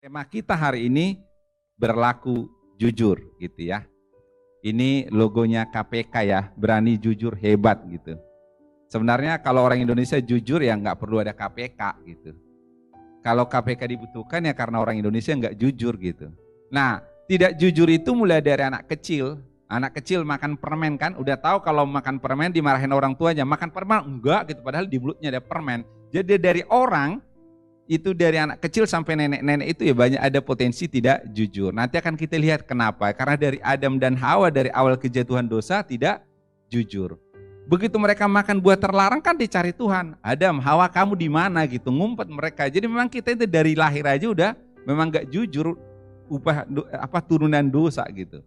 Tema kita hari ini berlaku jujur gitu ya. Ini logonya KPK ya, berani jujur hebat gitu. Sebenarnya kalau orang Indonesia jujur ya nggak perlu ada KPK gitu. Kalau KPK dibutuhkan ya karena orang Indonesia nggak jujur gitu. Nah, tidak jujur itu mulai dari anak kecil. Anak kecil makan permen kan, udah tahu kalau makan permen dimarahin orang tuanya. Makan permen enggak gitu, padahal di mulutnya ada permen. Jadi dari orang itu dari anak kecil sampai nenek-nenek itu ya banyak ada potensi tidak jujur. Nanti akan kita lihat kenapa. Karena dari Adam dan Hawa dari awal kejatuhan dosa tidak jujur. Begitu mereka makan buah terlarang kan dicari Tuhan. Adam, Hawa kamu di mana gitu, ngumpet mereka. Jadi memang kita itu dari lahir aja udah memang gak jujur, turunan dosa gitu.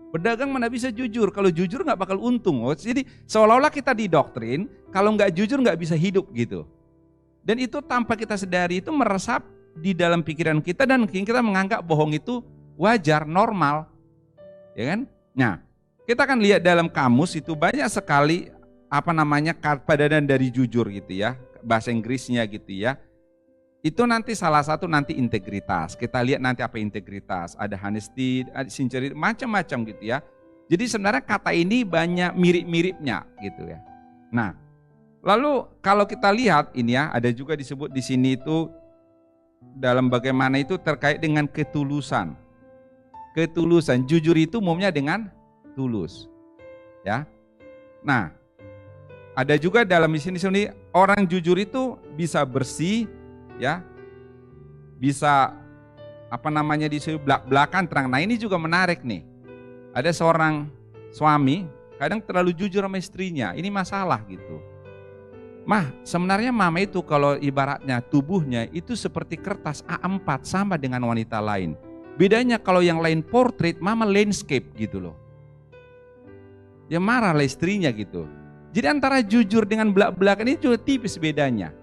Pedagang mana bisa jujur, kalau jujur gak bakal untung. Jadi seolah-olah kita didoktrin kalau gak jujur gak bisa hidup gitu. Dan itu tanpa kita sadari itu meresap di dalam pikiran kita dan kita menganggap bohong itu wajar, normal. Ya kan? Nah, kita akan lihat dalam kamus itu banyak sekali padanan dari jujur gitu ya. Bahasa Inggrisnya gitu ya. Itu nanti salah satu nanti integritas. Kita lihat nanti apa integritas, ada honesty, ada sincerity, macam-macam gitu ya. Jadi sebenarnya kata ini banyak mirip-miripnya gitu ya. Nah, lalu kalau kita lihat ini ya, ada juga disebut di sini itu dalam bagaimana itu terkait dengan ketulusan. Ketulusan, jujur itu umumnya dengan tulus. Ya. Nah, ada juga dalam di sini orang jujur itu bisa bersih ya. Bisa disebut belak-belakan terang. Nah, ini juga menarik nih. Ada seorang suami kadang terlalu jujur sama istrinya. Ini masalah gitu. Mah, sebenarnya mama itu kalau ibaratnya tubuhnya itu seperti kertas A4 sama dengan wanita lain. Bedanya kalau yang lain portrait, mama landscape gitu loh. Ya marah lah istrinya gitu. Jadi antara jujur dengan belak-belakan ini juga tipis bedanya.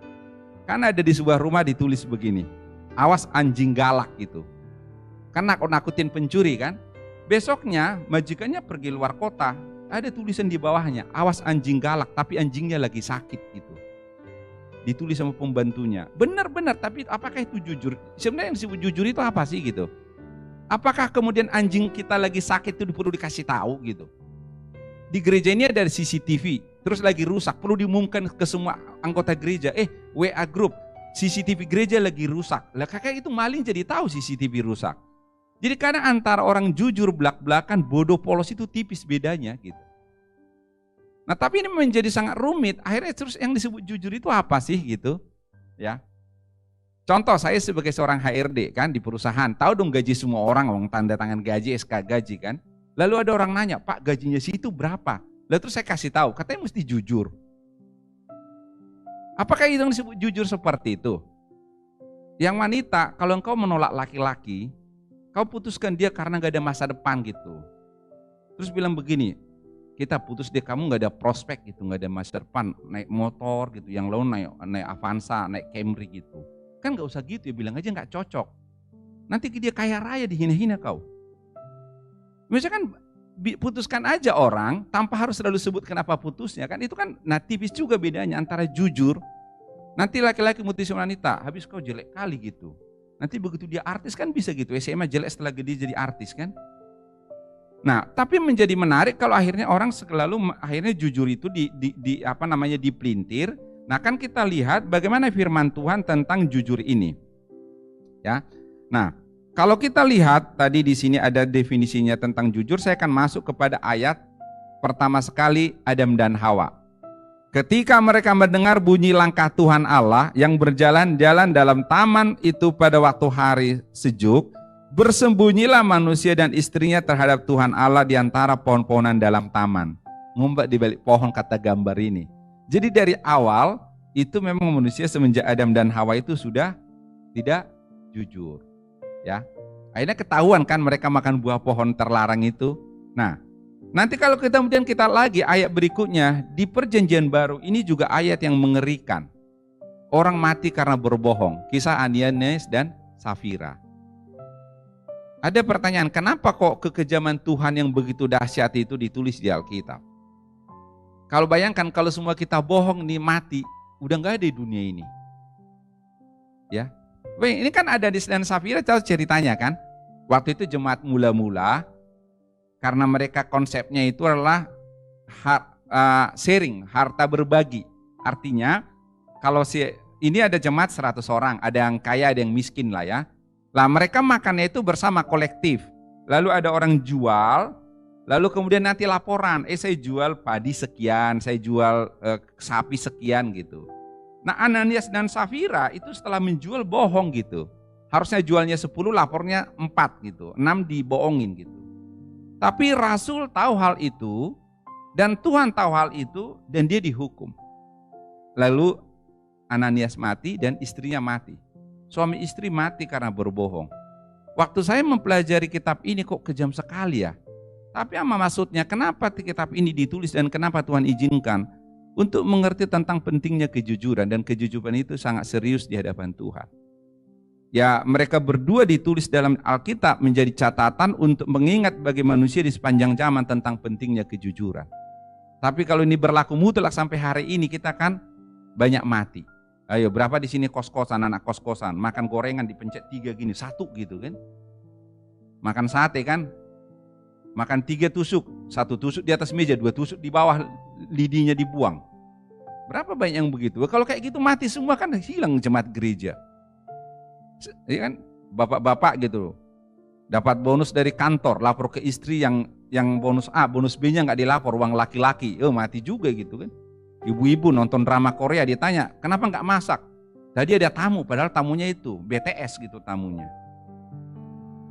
Karena ada di sebuah rumah ditulis begini, awas anjing galak gitu. Kan nakut-nakutin pencuri kan. Besoknya majikannya pergi luar kota. Ada tulisan di bawahnya, awas anjing galak, tapi anjingnya lagi sakit gitu. Ditulis sama pembantunya. Benar-benar, tapi apakah itu jujur? Sebenarnya yang disebut jujur itu apa sih gitu? Apakah kemudian anjing kita lagi sakit itu perlu dikasih tahu gitu? Di gereja ini ada CCTV, terus lagi rusak, perlu diumumkan ke semua anggota gereja. WA group, CCTV gereja lagi rusak. Lah kakak itu maling jadi tahu CCTV rusak. Jadi kadang antara orang jujur belak-belakan, bodoh polos itu tipis bedanya gitu. Nah tapi ini menjadi sangat rumit, akhirnya terus yang disebut jujur itu apa sih gitu ya. Contoh saya sebagai seorang HRD kan di perusahaan, tahu dong gaji semua orang, tanda tangan gaji, SK gaji kan. Lalu ada orang nanya, Pak gajinya situ berapa? Lalu terus saya kasih tahu, katanya mesti jujur. Apakah itu yang disebut jujur seperti itu? Yang wanita, kalau engkau menolak laki-laki, kau putuskan dia karena gak ada masa depan gitu. Terus bilang begini, kita putus deh, kamu gak ada prospek gitu, gak ada masa depan, naik motor gitu, yang lain naik Avanza, naik Camry gitu. Kan gak usah gitu ya, bilang aja gak cocok. Nanti dia kaya raya dihina-hina kau. Misalkan putuskan aja orang tanpa harus selalu sebut kenapa putusnya kan, itu kan tipis juga bedanya antara jujur. Nanti laki-laki mutusin wanita, habis kau jelek kali gitu. Nanti begitu dia artis kan bisa gitu, SMA jelek setelah gede jadi artis kan. Nah, tapi menjadi menarik kalau akhirnya orang selalu akhirnya jujur itu dipelintir. Nah, kan kita lihat bagaimana firman Tuhan tentang jujur ini. Ya. Nah, kalau kita lihat tadi di sini ada definisinya tentang jujur, saya akan masuk kepada ayat pertama sekali Adam dan Hawa. Ketika mereka mendengar bunyi langkah Tuhan Allah yang berjalan-jalan dalam taman itu pada waktu hari sejuk, bersembunyilah manusia dan istrinya terhadap Tuhan Allah di antara pohon-pohonan dalam taman. Ngumpet di balik pohon kata gambar ini. Jadi dari awal itu memang manusia semenjak Adam dan Hawa itu sudah tidak jujur. Ya, akhirnya ketahuan kan mereka makan buah pohon terlarang itu. Nah, nanti kalau kemudian kita lagi ayat berikutnya di perjanjian baru ini juga ayat yang mengerikan. Orang mati karena berbohong. Kisah Ananias dan Safira. Ada pertanyaan, kenapa kok kekejaman Tuhan yang begitu dahsyat itu ditulis di Alkitab? Kalau bayangkan kalau semua kita bohong nih mati, udah nggak ada di dunia ini. Ya, Baik, ini kan ada di dan Safira tahu ceritanya kan. Waktu itu jemaat mula-mula, karena mereka konsepnya itu adalah sharing, harta berbagi. Artinya kalau ini ada jemaat 100 orang, ada yang kaya, ada yang miskin lah ya. Lah mereka makannya itu bersama kolektif. Lalu ada orang jual, lalu kemudian nanti laporan, saya jual padi sekian, saya jual sapi sekian gitu. Nah Ananias dan Safira itu setelah menjual bohong gitu. Harusnya jualnya 10, lapornya 4 gitu, 6 dibohongin gitu. Tapi Rasul tahu hal itu, dan Tuhan tahu hal itu, dan dia dihukum. Lalu Ananias mati dan istrinya mati. Suami istri mati karena berbohong. Waktu saya mempelajari kitab ini kok kejam sekali ya. Tapi apa maksudnya, kenapa kitab ini ditulis dan kenapa Tuhan izinkan? Untuk mengerti tentang pentingnya kejujuran, dan kejujuran itu sangat serius di hadapan Tuhan. Ya, mereka berdua ditulis dalam Alkitab menjadi catatan untuk mengingat bagi manusia di sepanjang zaman tentang pentingnya kejujuran. Tapi kalau ini berlaku mutlak sampai hari ini, kita kan banyak mati. Ayo, berapa di sini kos-kosan, anak kos-kosan, makan gorengan dipencet 3 gini, 1 gitu kan. Makan sate kan, makan 3 tusuk, 1 tusuk di atas meja, 2 tusuk di bawah, lidinya dibuang. Berapa banyak yang begitu? Kalau kayak gitu mati semua kan, hilang jemaat gereja. Ya kan, bapak-bapak gitu dapat bonus dari kantor, lapor ke istri yang bonus A, bonus B-nya nggak dilapor, uang laki-laki, mati juga gitu kan. Ibu-ibu nonton drama Korea ditanya, kenapa nggak masak? Tadi ada tamu, padahal tamunya itu BTS gitu tamunya.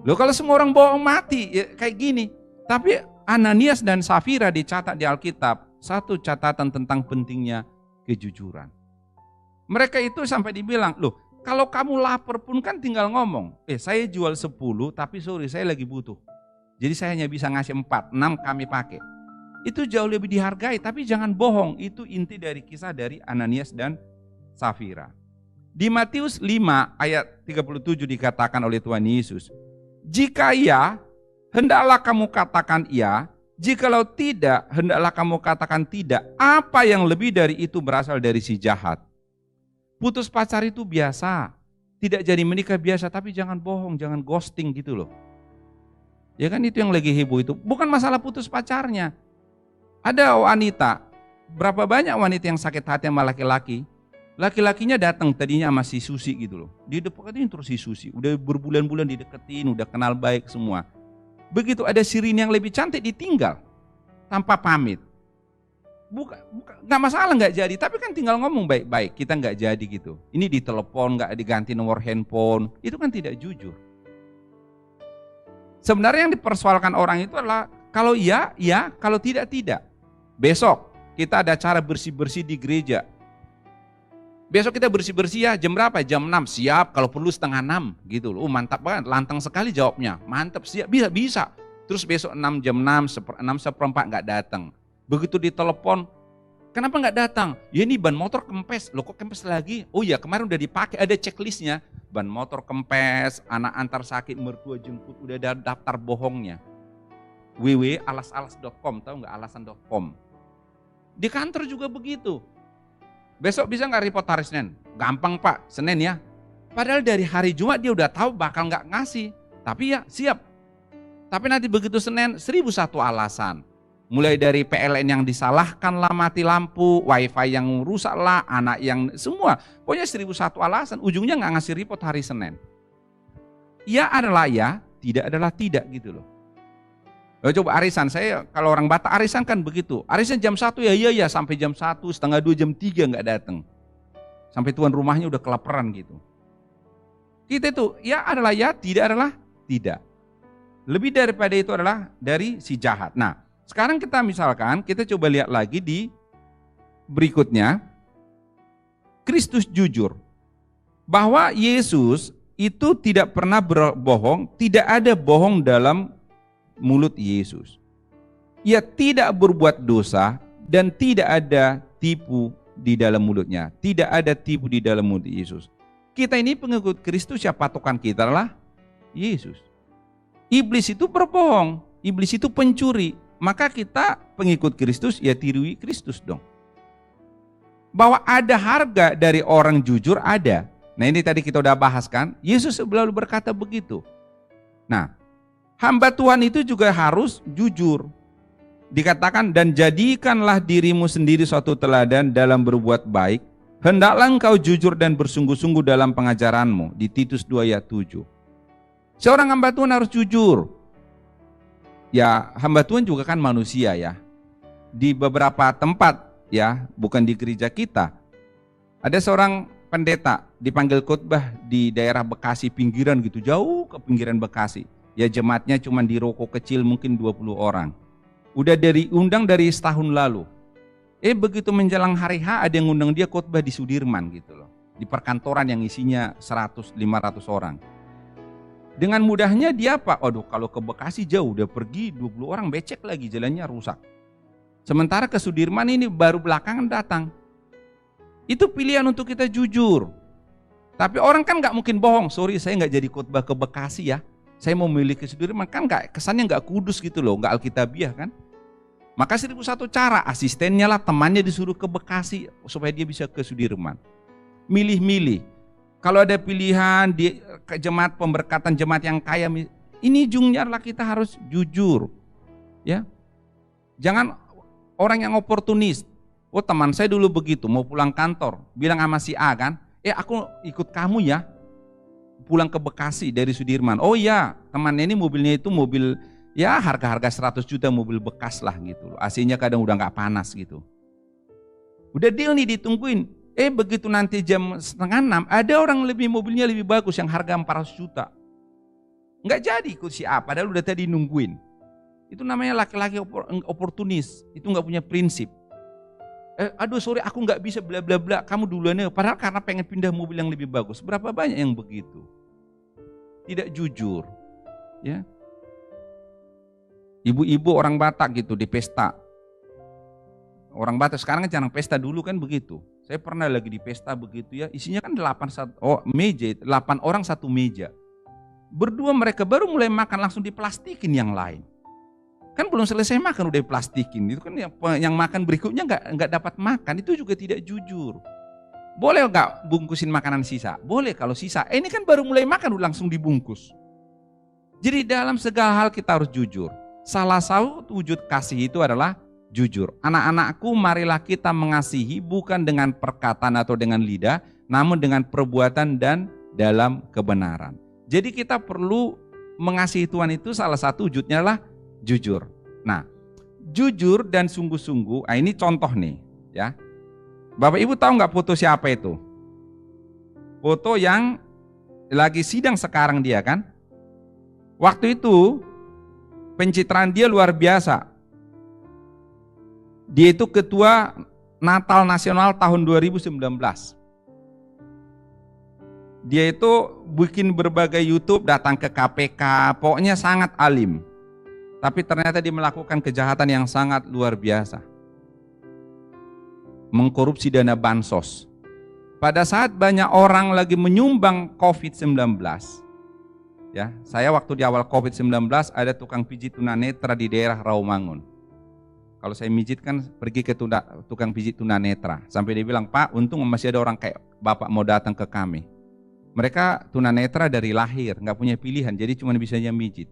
Loh kalau semua orang bohong mati, ya kayak gini. Tapi Ananias dan Safira dicatat di Alkitab, satu catatan tentang pentingnya kejujuran. Mereka itu sampai dibilang, loh kalau kamu lapar pun kan tinggal ngomong, saya jual 10 tapi sorry saya lagi butuh. Jadi saya hanya bisa ngasih 4, 6 kami pakai. Itu jauh lebih dihargai, tapi jangan bohong. Itu inti dari kisah dari Ananias dan Safira. Di Matius 5 ayat 37 dikatakan oleh Tuhan Yesus, jika ya, hendaklah kamu katakan iya, jikalau tidak, hendaklah kamu katakan tidak. Apa yang lebih dari itu berasal dari si jahat. Putus pacar itu biasa, tidak jadi menikah biasa, tapi jangan bohong, jangan ghosting gitu loh. Ya kan itu yang lagi heboh itu, bukan masalah putus pacarnya. Ada wanita, berapa banyak wanita yang sakit hati sama laki-laki, laki-lakinya datang tadinya sama si Susi gitu loh. Dia deketin terus si Susi, udah berbulan-bulan dideketin, udah kenal baik semua. Begitu ada sirine yang lebih cantik ditinggal, tanpa pamit. Nggak masalah nggak jadi, tapi kan tinggal ngomong baik-baik, kita nggak jadi gitu. Ini ditelepon, nggak diganti nomor handphone, itu kan tidak jujur. Sebenarnya yang dipersoalkan orang itu adalah kalau iya, iya, kalau tidak, tidak. Besok kita ada acara bersih-bersih di gereja. Besok kita bersih-bersih ya, jam berapa? Jam 6, siap, kalau perlu setengah 6 gitu loh. Mantap banget, lantang sekali jawabnya. Mantap, siap, bisa. Terus besok 6, jam 6, 6:04 nggak datang. Begitu ditelepon, kenapa nggak datang? Ya ini ban motor kempes, loh kok kempes lagi? Oh ya kemarin udah dipakai, ada checklistnya. Ban motor kempes, anak antar sakit, mertua jemput, udah ada daftar bohongnya. www.alasalas.com, tahu nggak alasan.com. Di kantor juga begitu. Besok bisa nggak report hari Senin? Gampang Pak, Senin ya. Padahal dari hari Jumat dia udah tahu bakal nggak ngasih. Tapi ya siap. Tapi nanti begitu Senin 1001 alasan. Mulai dari PLN yang disalahkan lah, mati lampu, wifi yang rusak lah, anak yang semua. Pokoknya 1001 alasan, ujungnya nggak ngasih report hari Senin. Ya adalah ya, tidak adalah tidak gitu loh. Coba arisan, saya kalau orang Batak arisan kan begitu. Arisan jam 1 ya sampai jam 1, setengah 2, jam 3 nggak datang. Sampai tuan rumahnya udah kelaparan gitu. Kita itu ya adalah ya, tidak adalah tidak. Lebih daripada itu adalah dari si jahat. Nah, sekarang kita misalkan, kita coba lihat lagi di berikutnya. Kristus jujur. Bahwa Yesus itu tidak pernah berbohong, tidak ada bohong dalam mulut Yesus. Ia tidak berbuat dosa dan tidak ada tipu di dalam mulutnya. Tidak ada tipu di dalam mulut Yesus. Kita ini pengikut Kristus, ya patokan kita adalah Yesus. Iblis itu berbohong, iblis itu pencuri. Maka kita pengikut Kristus, ya tirui Kristus dong. Bahwa ada harga dari orang jujur ada. Nah ini tadi kita udah bahas kan, Yesus selalu berkata begitu. Nah, hamba Tuhan itu juga harus jujur. Dikatakan, dan jadikanlah dirimu sendiri suatu teladan dalam berbuat baik. Hendaklah engkau jujur dan bersungguh-sungguh dalam pengajaranmu. Di Titus 2 ayat 7. Seorang hamba Tuhan harus jujur. Ya, hamba Tuhan juga kan manusia ya. Di beberapa tempat ya, bukan di gereja kita. Ada seorang pendeta dipanggil khotbah di daerah Bekasi pinggiran gitu, jauh ke pinggiran Bekasi. Ya jemaatnya cuma di ruko kecil mungkin 20 orang. Udah diundang dari setahun lalu. Begitu menjelang hari H ada yang undang dia khotbah di Sudirman gitu loh. Di perkantoran yang isinya 100-500 orang. Dengan mudahnya dia apa? Aduh kalau ke Bekasi jauh, udah pergi 20 orang becek lagi, jalannya rusak. Sementara ke Sudirman ini baru belakangan datang. Itu pilihan untuk kita jujur. Tapi orang kan gak mungkin bohong, sorry saya gak jadi khotbah ke Bekasi ya. Saya mau milih ke Sudirman, kan kesannya gak kudus gitu loh, gak alkitabiah kan. Maka 1001 cara, asistennya lah, temannya disuruh ke Bekasi supaya dia bisa ke Sudirman. Milih-milih. Kalau ada pilihan di jemaat pemberkatan jemaat yang kaya, ini ujungnya lah kita harus jujur. Ya. Jangan orang yang oportunis. Oh teman saya dulu begitu, mau pulang kantor, bilang sama si A kan, aku ikut kamu ya, pulang ke Bekasi dari Sudirman. Oh iya, temannya ini mobilnya itu mobil ya harga-harga 100 juta mobil bekas lah gitu. AC-nya kadang udah gak panas gitu. Udah deal nih ditungguin. Begitu nanti jam 5:30 ada orang mobilnya lebih bagus yang harga 400 juta. Nggak jadi ikut si A, padahal udah tadi nungguin. Itu namanya laki-laki oportunis, itu nggak punya prinsip. Aduh sorry aku nggak bisa bla bla bla, kamu duluan ya. Padahal karena pengen pindah mobil yang lebih bagus. Berapa banyak yang begitu? Tidak jujur. Ya. Ibu-ibu orang Batak gitu di pesta. Orang Batak sekarang kan jarang pesta, dulu kan begitu. Saya pernah lagi di pesta begitu ya, isinya kan 8 orang satu meja. Berdua mereka baru mulai makan langsung diplastikin yang lain. Kan belum selesai makan udah diplastikin. Itu kan yang makan berikutnya nggak dapat makan, itu juga tidak jujur. Boleh nggak bungkusin makanan sisa? Boleh kalau sisa. Ini kan baru mulai makan udah langsung dibungkus. Jadi dalam segala hal kita harus jujur. Salah satu wujud kasih itu adalah jujur. Anak-anakku, marilah kita mengasihi bukan dengan perkataan atau dengan lidah, namun dengan perbuatan dan dalam kebenaran. Jadi kita perlu mengasihi Tuhan, itu salah satu wujudnya adalah jujur. Nah, jujur dan sungguh-sungguh, ini contoh nih ya. Bapak Ibu tahu nggak foto siapa itu? Foto yang lagi sidang sekarang dia kan. Waktu itu pencitraan dia luar biasa. Dia itu ketua Natal Nasional tahun 2019. Dia itu bikin berbagai YouTube, datang ke KPK, pokoknya sangat alim. Tapi ternyata dia melakukan kejahatan yang sangat luar biasa. Mengkorupsi dana bansos. Pada saat banyak orang lagi menyumbang COVID-19, ya, saya waktu di awal COVID-19 ada tukang pijit tunanetra di daerah Rawamangun. Kalau saya mijit kan pergi ke tukang pijit tunanetra. Sampai dia bilang, Pak, untung masih ada orang kayak Bapak mau datang ke kami. Mereka tunanetra dari lahir, nggak punya pilihan, jadi cuma bisa mijit.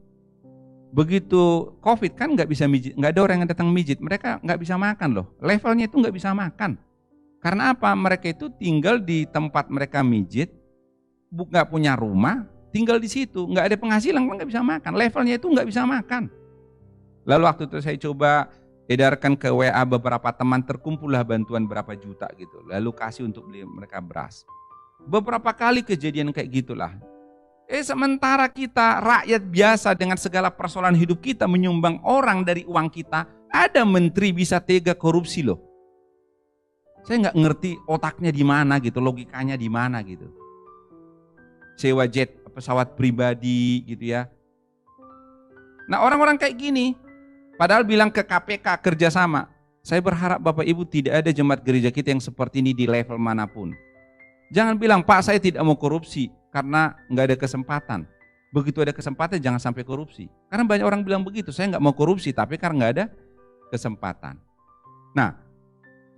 Begitu COVID kan nggak bisa mijit, nggak ada orang yang datang mijit. Mereka nggak bisa makan loh, levelnya itu nggak bisa makan. Karena apa? Mereka itu tinggal di tempat mereka mijit, nggak punya rumah, tinggal di situ, nggak ada penghasilan, nggak bisa makan. Levelnya itu nggak bisa makan. Lalu waktu itu saya coba edarkan ke WA beberapa teman, terkumpullah bantuan berapa juta gitu. Lalu kasih untuk beli mereka beras. Beberapa kali kejadian kayak gitulah. Sementara kita rakyat biasa dengan segala persoalan hidup kita menyumbang orang dari uang kita, ada menteri bisa tega korupsi loh. Saya nggak ngerti otaknya di mana gitu, logikanya di mana gitu. Sewa jet, pesawat pribadi gitu ya. Nah orang-orang kayak gini, padahal bilang ke KPK kerjasama. Saya berharap Bapak Ibu tidak ada jemaat gereja kita yang seperti ini di level manapun. Jangan bilang, Pak saya tidak mau korupsi karena nggak ada kesempatan. Begitu ada kesempatan jangan sampai korupsi. Karena banyak orang bilang begitu, saya nggak mau korupsi tapi karena nggak ada kesempatan. Nah,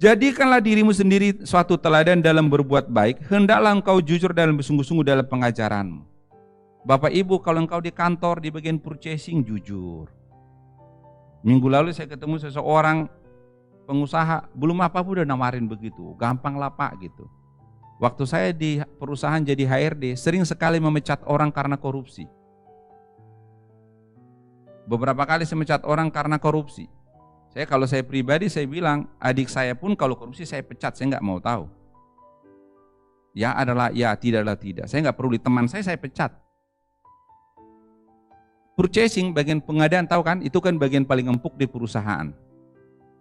Jadikanlah dirimu sendiri suatu teladan dalam berbuat baik, hendaklah engkau jujur dalam bersungguh-sungguh dalam pengajaranmu. Bapak Ibu, kalau engkau di kantor, di bagian purchasing, jujur. Minggu lalu saya ketemu seseorang pengusaha, belum apa-apa udah nawarin begitu, gampang lah Pak gitu. Waktu saya di perusahaan jadi HRD, sering sekali memecat orang karena korupsi. Beberapa kali saya memecat orang karena korupsi. Kalau saya pribadi, saya bilang, adik saya pun kalau korupsi saya pecat, saya nggak mau tahu. Ya adalah ya, tidak adalah tidak. Saya nggak perlu, teman saya pecat. Purchasing, bagian pengadaan, tahu kan? Itu kan bagian paling empuk di perusahaan.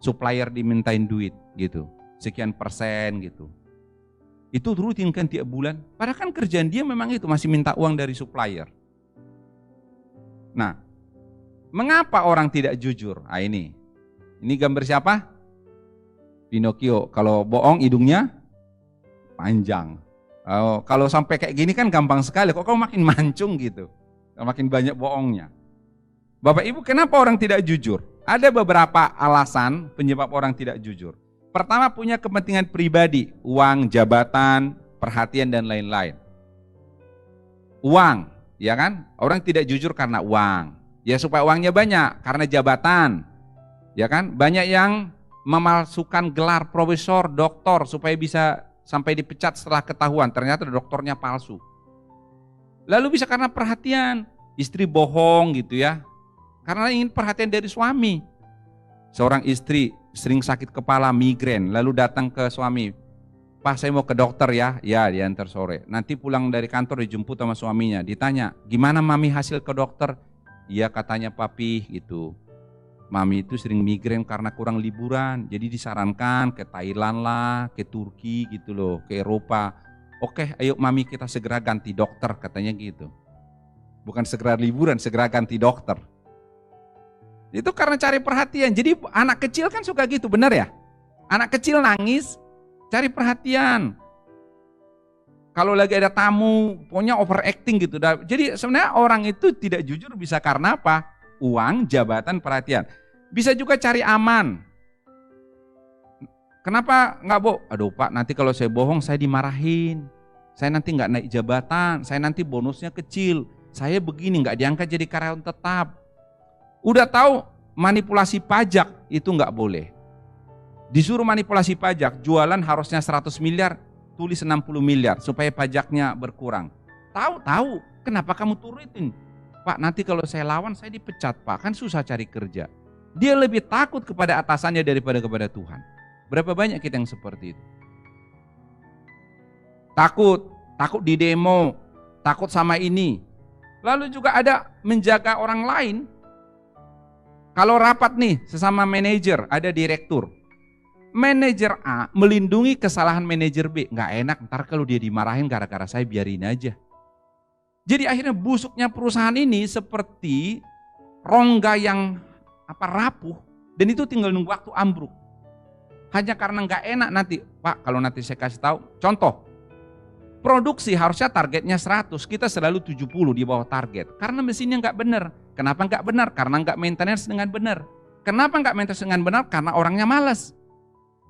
Supplier dimintain duit gitu, sekian persen gitu. Itu rutin kan tiap bulan. Padahal kan kerjaan dia memang itu, masih minta uang dari supplier. Nah, mengapa orang tidak jujur? Ah ini gambar siapa? Pinocchio. Kalau bohong hidungnya panjang. Kalau sampai kayak gini kan gampang sekali. Kok kamu makin mancung gitu? Makin banyak bohongnya. Bapak Ibu, kenapa orang tidak jujur? Ada beberapa alasan penyebab orang tidak jujur. Pertama, punya kepentingan pribadi, uang, jabatan, perhatian dan lain-lain. Uang, ya kan? Orang tidak jujur karena uang. Ya supaya uangnya banyak, karena jabatan. Ya kan? Banyak yang memalsukan gelar profesor, doktor supaya bisa sampai dipecat setelah ketahuan ternyata doktornya palsu. Lalu bisa karena perhatian, istri bohong gitu ya. Karena ingin perhatian dari suami. Seorang istri sering sakit kepala, migrain, lalu datang ke suami. Pak, saya mau ke dokter ya. Ya, diantar sore. Nanti pulang dari kantor dijemput sama suaminya. Ditanya, gimana mami hasil ke dokter? Iya katanya papi gitu. Mami itu sering migrain karena kurang liburan, jadi disarankan ke Thailand lah, ke Turki gitu loh, ke Eropa. Oke, ayo mami kita segera ganti dokter, katanya gitu. Bukan segera liburan, segera ganti dokter. Itu karena cari perhatian. Jadi anak kecil kan suka gitu, benar ya? Anak kecil nangis, cari perhatian. Kalau lagi ada tamu, pokoknya overacting gitu. Jadi sebenarnya orang itu tidak jujur bisa karena apa? Uang, jabatan, perhatian. Bisa juga cari aman. Kenapa nggak Aduh Pak, nanti kalau saya bohong saya dimarahin. Saya nanti nggak naik jabatan, saya nanti bonusnya kecil. Saya begini nggak diangkat jadi karyawan tetap. Udah tahu manipulasi pajak itu nggak boleh. Disuruh manipulasi pajak, jualan harusnya 100 miliar, tulis 60 miliar supaya pajaknya berkurang. Tahu, kenapa kamu turutin? Pak, nanti kalau saya lawan saya dipecat Pak, kan susah cari kerja. Dia lebih takut kepada atasannya daripada kepada Tuhan. Berapa banyak kita yang seperti itu? Takut di demo, takut sama ini. Lalu juga ada menjaga orang lain. Kalau rapat nih sesama manajer, ada direktur. Manajer A melindungi kesalahan manajer B. Nggak enak, ntar kalau dia dimarahin gara-gara saya biarin aja. Jadi akhirnya busuknya perusahaan ini seperti rongga yang rapuh, dan itu tinggal nunggu waktu ambruk. Hanya karena nggak enak nanti, Pak, kalau nanti saya kasih tahu, contoh, produksi harusnya targetnya 100, kita selalu 70 di bawah target, karena mesinnya nggak benar. Kenapa nggak benar? Karena nggak maintenance dengan benar. Kenapa nggak maintenance dengan benar? Karena orangnya malas.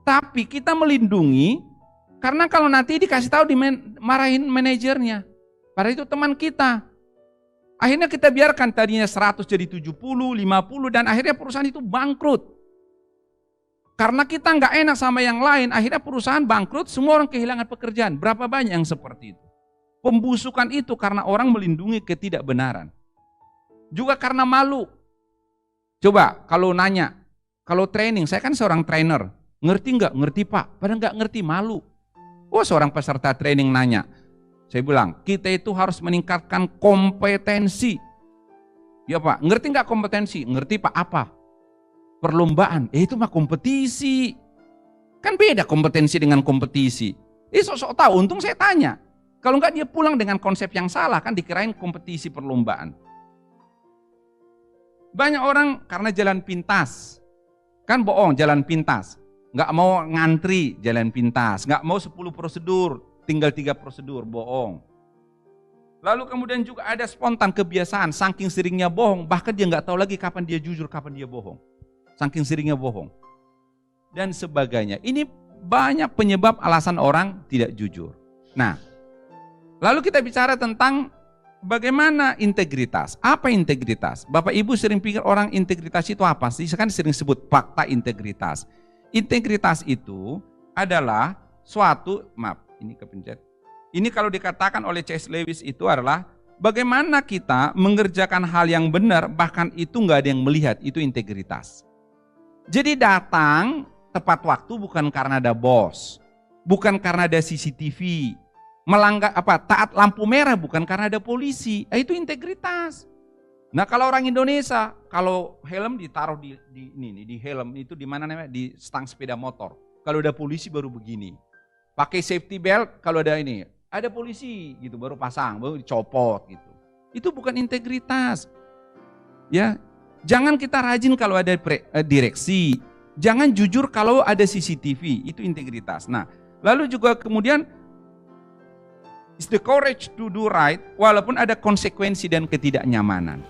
Tapi kita melindungi, karena kalau nanti dikasih tahu dimarahin manajernya, padahal itu teman kita. Akhirnya kita biarkan tadinya 100 jadi 70, 50, dan akhirnya perusahaan itu bangkrut. Karena kita nggak enak sama yang lain, akhirnya perusahaan bangkrut, semua orang kehilangan pekerjaan. Berapa banyak yang seperti itu? Pembusukan itu karena orang melindungi ketidakbenaran. Juga karena malu. Coba kalau nanya, kalau training, saya kan seorang trainer, ngerti nggak? Ngerti Pak, padahal nggak ngerti, malu. Seorang peserta training nanya, saya bilang, kita itu harus meningkatkan kompetensi. Ya Pak, ngerti nggak kompetensi? Ngerti Pak, apa? Perlombaan. Itu mah kompetisi. Kan beda kompetensi dengan kompetisi. Sok-sok tahu, untung saya tanya. Kalau nggak dia pulang dengan konsep yang salah, kan dikirain kompetisi perlombaan. Banyak orang karena jalan pintas. Kan bohong, jalan pintas. Nggak mau ngantri, jalan pintas. Nggak mau 10 prosedur, tinggal 3 prosedur, bohong. Lalu kemudian juga ada spontan kebiasaan, saking seringnya bohong, bahkan dia nggak tahu lagi kapan dia jujur, kapan dia bohong. Saking seringnya bohong. Dan sebagainya. Ini banyak penyebab alasan orang tidak jujur. Nah, lalu kita bicara tentang bagaimana integritas. Apa integritas? Bapak Ibu sering pikir orang integritas itu apa sih? Kan sering sebut fakta integritas. Integritas itu adalah suatu, maaf, ini kepencet. Ini kalau dikatakan oleh C.S. Lewis itu adalah bagaimana kita mengerjakan hal yang benar, bahkan itu nggak ada yang melihat, itu integritas. Jadi datang tepat waktu bukan karena ada bos, bukan karena ada CCTV, melanggar taat lampu merah bukan karena ada polisi, itu integritas. Nah kalau orang Indonesia, kalau helm ditaruh di helm itu di mana namanya, di stang sepeda motor. Kalau ada polisi baru begini. Pakai safety belt kalau ada ini. Ada polisi gitu baru pasang, baru dicopot gitu. Itu bukan integritas. Ya, jangan kita rajin kalau ada direksi, jangan jujur kalau ada CCTV, itu integritas. Nah, lalu juga kemudian is the courage to do right walaupun ada konsekuensi dan ketidaknyamanan.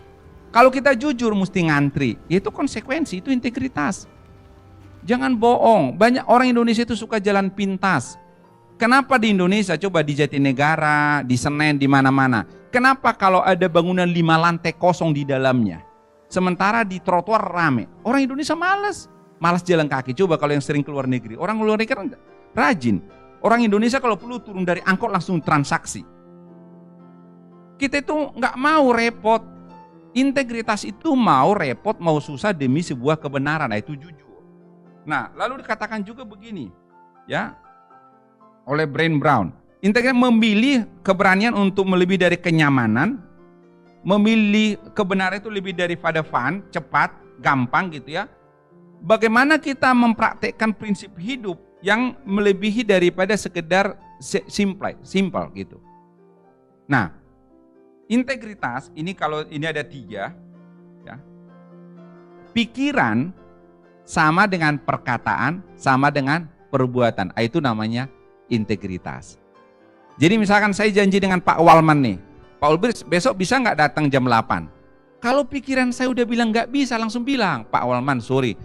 Kalau kita jujur mesti ngantri, itu konsekuensi, itu integritas. Jangan bohong. Banyak orang Indonesia itu suka jalan pintas. Kenapa di Indonesia, coba di Jatinegara, di Senen, di mana-mana. Kenapa kalau ada bangunan 5 lantai kosong di dalamnya? Sementara di trotoar rame. Orang Indonesia malas jalan kaki. Coba kalau yang sering keluar negeri. Orang luar negeri kan rajin. Orang Indonesia kalau perlu turun dari angkot langsung transaksi. Kita itu nggak mau repot. Integritas itu mau repot, mau susah demi sebuah kebenaran. Nah, itu jujur. Nah, lalu dikatakan juga begini, ya, oleh Bryan Brown, integritas memilih keberanian untuk melebihi dari kenyamanan, memilih kebenaran itu lebih daripada fun, cepat, gampang gitu ya. Bagaimana kita mempraktekkan prinsip hidup yang melebihi daripada sekedar simple gitu. Nah, integritas ini kalau ini ada 3, ya. Pikiran sama dengan perkataan, sama dengan perbuatan. Itu namanya integritas. Jadi misalkan saya janji dengan Pak Walman nih, Pak Ulbir besok bisa nggak datang jam 8? Kalau pikiran saya udah bilang nggak bisa, langsung bilang, Pak Walman sorry,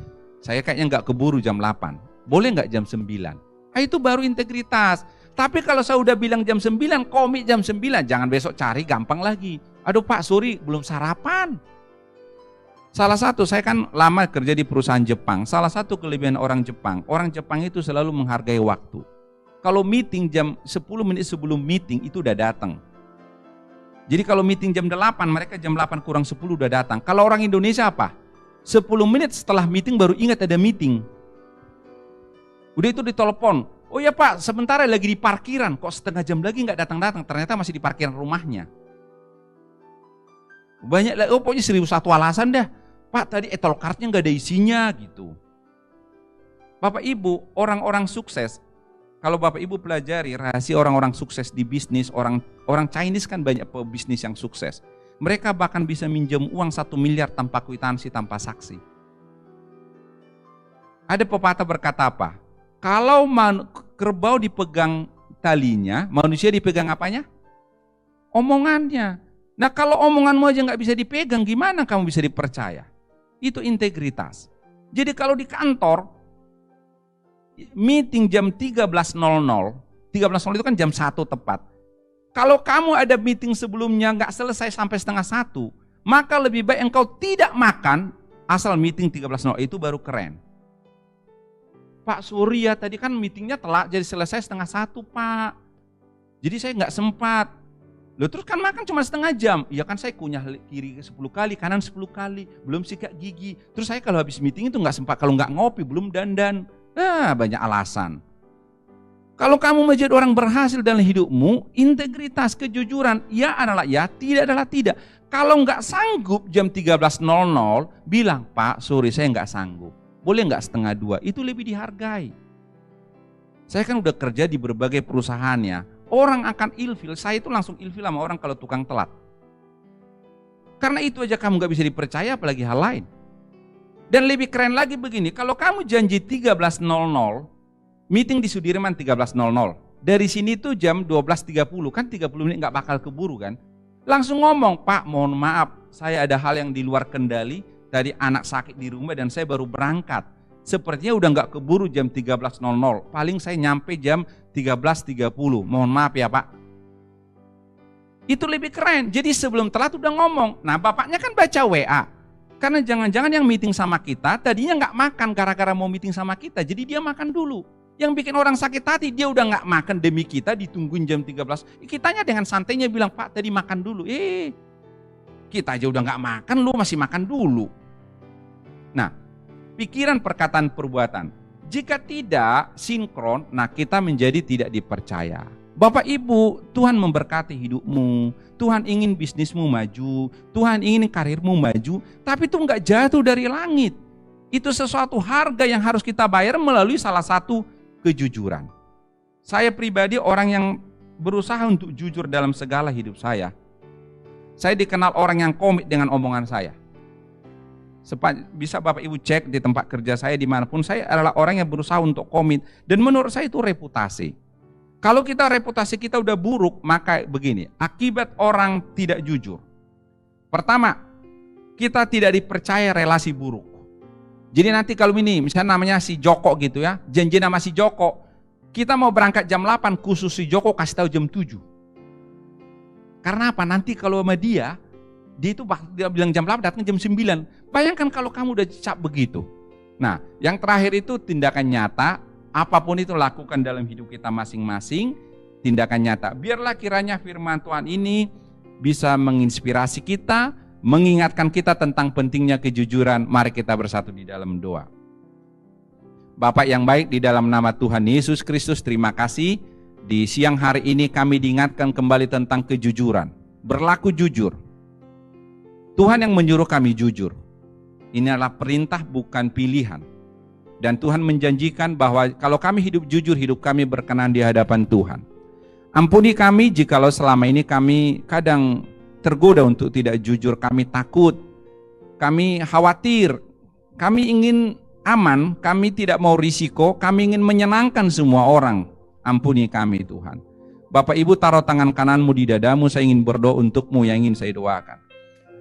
saya kayaknya nggak keburu jam 8, boleh nggak jam 9? Itu baru integritas. Tapi kalau saya udah bilang jam 9, komit jam 9, jangan besok cari gampang lagi. Aduh Pak sorry, belum sarapan. Salah satu, saya kan lama kerja di perusahaan Jepang, salah satu kelebihan orang Jepang itu selalu menghargai waktu. Kalau meeting jam 10 menit sebelum meeting itu udah datang. Jadi kalau meeting jam 8, mereka jam 8 kurang 10 udah datang. Kalau orang Indonesia apa? 10 menit setelah meeting baru ingat ada meeting. Udah itu ditelepon, oh ya Pak sebentar lagi di parkiran, kok setengah jam lagi nggak datang-datang, ternyata masih di parkiran rumahnya. Banyak lagi, oh pokoknya 1001 alasan dah. Pak tadi etol cardnya nggak ada isinya gitu. Bapak Ibu, orang-orang sukses, kalau Bapak Ibu pelajari rahasia orang-orang sukses di bisnis, orang Chinese kan banyak pebisnis yang sukses. Mereka bahkan bisa minjem uang 1 miliar tanpa kwitansi, tanpa saksi. Ada pepatah berkata apa? Kalau kerbau dipegang talinya, manusia dipegang apanya? Omongannya. Nah kalau omonganmu aja nggak bisa dipegang, gimana kamu bisa dipercaya? Itu integritas. Jadi kalau di kantor, meeting jam 13.00 itu kan jam 1 tepat. Kalau kamu ada meeting sebelumnya nggak selesai sampai 12:30, maka lebih baik engkau tidak makan asal meeting 13.00, itu baru keren. Pak Surya tadi kan meetingnya telat jadi selesai 12:30 Pak. Jadi saya nggak sempat. Loh terus kan makan cuma setengah jam. Ya kan saya kunyah kiri 10 kali, kanan 10 kali, belum sikat gigi. Terus saya kalau habis meeting itu nggak sempat, kalau nggak ngopi, belum dandan. Banyak alasan. Kalau kamu menjadi orang berhasil dalam hidupmu, integritas, kejujuran, ya adalah ya, tidak adalah tidak. Kalau nggak sanggup jam 13.00, bilang, Pak, sorry saya nggak sanggup. Boleh nggak 1:30? Itu lebih dihargai. Saya kan udah kerja di berbagai perusahaan ya. Orang akan ilfil, saya itu langsung ilfil sama orang kalau tukang telat. Karena itu aja kamu nggak bisa dipercaya, apalagi hal lain. Dan lebih keren lagi begini, kalau kamu janji 13.00, meeting di Sudirman 13.00. Dari sini tuh jam 12.30, kan 30 menit nggak bakal keburu kan. Langsung ngomong, Pak mohon maaf, saya ada hal yang di luar kendali, tadi anak sakit di rumah dan saya baru berangkat. sepertinya udah nggak keburu jam 13.00. Paling saya nyampe jam 13.30. Mohon maaf ya Pak. Itu lebih keren. Jadi sebelum telat udah ngomong. Nah bapaknya kan baca WA. Karena jangan-jangan yang meeting sama kita tadinya nggak makan gara-gara mau meeting sama kita. Jadi dia makan dulu. Yang bikin orang sakit hati, dia udah nggak makan demi kita, ditungguin jam 13. Kitanya dengan santainya bilang, Pak tadi makan dulu. Kita aja udah nggak makan, lu masih makan dulu. Nah, pikiran, perkataan, perbuatan. Jika tidak sinkron, nah kita menjadi tidak dipercaya. Bapak Ibu, Tuhan memberkati hidupmu, Tuhan ingin bisnismu maju, Tuhan ingin karirmu maju, tapi itu nggak jatuh dari langit. Itu sesuatu harga yang harus kita bayar melalui salah satu kejujuran. Saya pribadi orang yang berusaha untuk jujur dalam segala hidup saya. Saya dikenal orang yang komit dengan omongan saya. Bisa Bapak Ibu cek di tempat kerja saya dimanapun, saya adalah orang yang berusaha untuk komit. Dan menurut saya itu reputasi. Kalau reputasi kita udah buruk, maka begini, akibat orang tidak jujur. Pertama, kita tidak dipercaya relasi buruk. Jadi nanti kalau ini, misalnya namanya si Joko gitu ya, janji nama si Joko, kita mau berangkat jam 8, khusus si Joko kasih tahu jam 7. Karena apa? Nanti kalau sama dia bilang jam 8, datang jam 9. Bayangkan kalau kamu udah cap begitu. Nah, yang terakhir itu tindakan nyata. Apapun itu lakukan dalam hidup kita masing-masing, tindakan nyata. Biarlah kiranya firman Tuhan ini bisa menginspirasi kita, mengingatkan kita tentang pentingnya kejujuran. Mari kita bersatu di dalam doa. Bapak yang baik, di dalam nama Tuhan Yesus Kristus, terima kasih. Di siang hari ini kami diingatkan kembali tentang kejujuran. Berlaku jujur. Tuhan yang menyuruh kami jujur. Ini adalah perintah, bukan pilihan. Dan Tuhan menjanjikan bahwa kalau kami hidup jujur, hidup kami berkenan di hadapan Tuhan. Ampuni kami jikalau selama ini kami kadang tergoda untuk tidak jujur. Kami takut, kami khawatir, kami ingin aman, kami tidak mau risiko, kami ingin menyenangkan semua orang. Ampuni kami Tuhan. Bapak Ibu, taruh tangan kananmu di dadamu, saya ingin berdoa untukmu yang ingin saya doakan.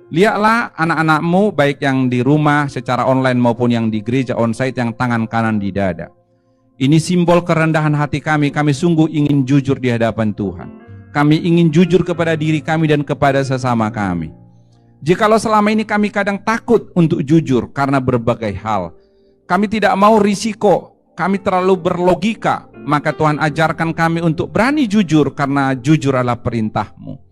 Lihatlah anak-anakmu baik yang di rumah secara online maupun yang di gereja onsite yang tangan kanan di dada. Ini simbol kerendahan hati kami sungguh ingin jujur di hadapan Tuhan. Kami ingin jujur kepada diri kami dan kepada sesama kami. Jikalau selama ini kami kadang takut untuk jujur karena berbagai hal, kami tidak mau risiko, kami terlalu berlogika, maka Tuhan ajarkan kami untuk berani jujur karena jujur adalah perintah-Mu.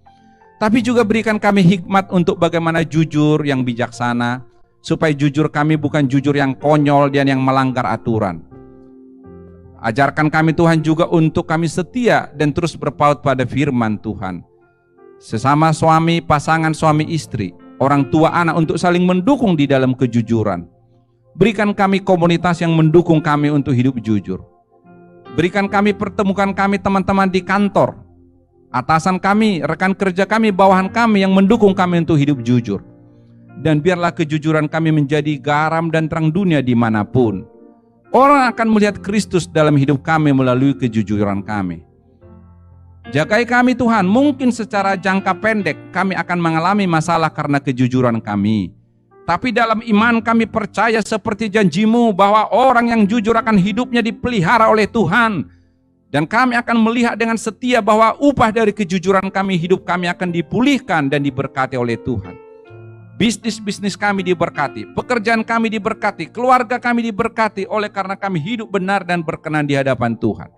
Tapi juga berikan kami hikmat untuk bagaimana jujur yang bijaksana, supaya jujur kami bukan jujur yang konyol dan yang melanggar aturan. Ajarkan kami Tuhan juga untuk kami setia dan terus berpaut pada firman Tuhan. Sesama suami, pasangan suami istri, orang tua anak untuk saling mendukung di dalam kejujuran. Berikan kami komunitas yang mendukung kami untuk hidup jujur. Berikan kami, pertemukan kami teman-teman di kantor, atasan kami, rekan kerja kami, bawahan kami yang mendukung kami untuk hidup jujur. Dan biarlah kejujuran kami menjadi garam dan terang dunia dimanapun. Orang akan melihat Kristus dalam hidup kami melalui kejujuran kami. Jagai kami Tuhan, mungkin secara jangka pendek kami akan mengalami masalah karena kejujuran kami. Tapi dalam iman kami percaya seperti janji-Mu bahwa orang yang jujur akan hidupnya dipelihara oleh Tuhan. Dan kami akan melihat dengan setia bahwa upah dari kejujuran kami, hidup kami akan dipulihkan dan diberkati oleh Tuhan. Bisnis-bisnis kami diberkati, pekerjaan kami diberkati, keluarga kami diberkati oleh karena kami hidup benar dan berkenan di hadapan Tuhan.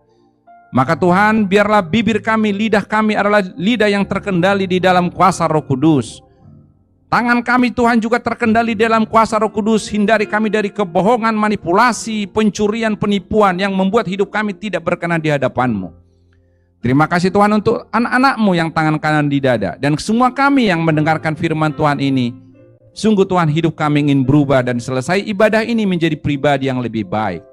Maka Tuhan, biarlah bibir kami, lidah kami adalah lidah yang terkendali di dalam kuasa Roh Kudus. Tangan kami Tuhan juga terkendali dalam kuasa Roh Kudus. Hindari kami dari kebohongan, manipulasi, pencurian, penipuan yang membuat hidup kami tidak berkenan di hadapan-Mu. Terima kasih Tuhan untuk anak-anak-Mu yang tangan kanan di dada. Dan semua kami yang mendengarkan firman Tuhan ini. Sungguh Tuhan, hidup kami ingin berubah dan selesai ibadah ini menjadi pribadi yang lebih baik.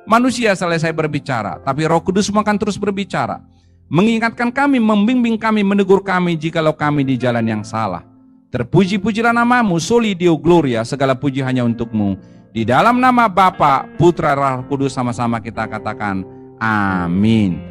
Manusia selesai berbicara, tapi Roh Kudus akan terus berbicara. Mengingatkan kami, membimbing kami, menegur kami jikalau kami di jalan yang salah. Terpuji-pujilah nama-Mu, Soli Deo Gloria, segala puji hanya untuk-Mu. Di dalam nama Bapa, Putra, Roh Kudus sama-sama kita katakan, amin.